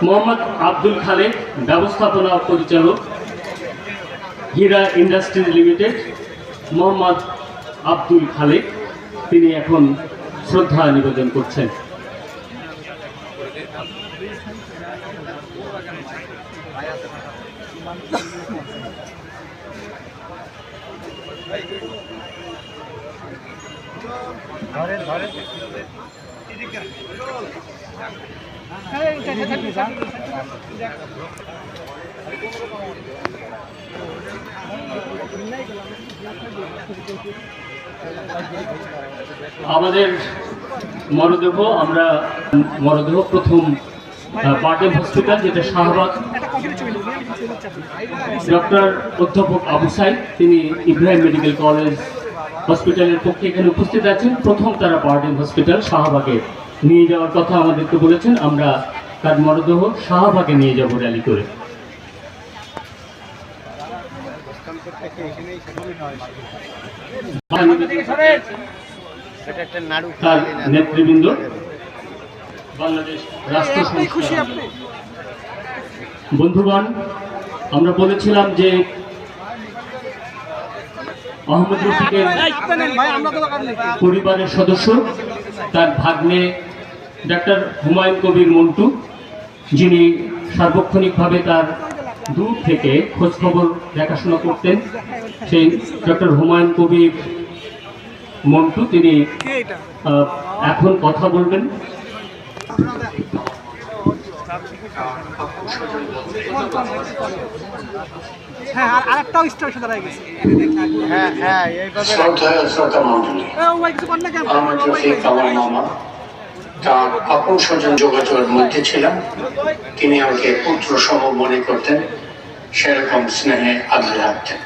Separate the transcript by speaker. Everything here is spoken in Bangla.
Speaker 1: মোহাম্মদ আব্দুল খালেক, ব্যবস্থাপনা পরিচালক, হীরা ইন্ডাস্ট্রিজ লিমিটেড। মোহাম্মদ আব্দুল খালেক তিনি এখন শ্রদ্ধা নিবেদন করছেন। আমাদের মরদেহ প্রথম বার্ডেম হসপিটাল, যেটা শাহবাগ, ডক্টর অধ্যাপক আবু সাইদ তিনি ইব্রাহিম মেডিকেল কলেজ হসপিটালের পক্ষে এখানে উপস্থিত আছেন। প্রথম তারা বার্ডেম হসপিটাল শাহবাগে নিয়ে যাওয়ার কথা আমাদেরকে বলেছেন। আমরা তার মরদেহ শাহবাগে নিয়ে যাব র্যালি করে। তার নেতৃবৃন্দ, বাংলাদেশ রাষ্ট্র সংস্থা। বন্ধুগণ, আমরা বলেছিলাম যে আহমদ রফিকের পরিবারের সদস্য, তার ভাগ্নে ডাক্তার হুমায়ুন কবির মন্টু, যিনি সার্বক্ষণিকভাবে তার দূর থেকে খোঁজখবর দেখাশোনা করতেন, সেই ডক্টর হুমায়ুন কবির মন্টু তিনি এখন কথা বলবেন।
Speaker 2: তার আপন স্বজন যোগাযোগের মধ্যে ছিলাম। তিনি আমাকে পুত্র সম মনে করতেন, সেরকম স্নেহে আদরে রাখতেন।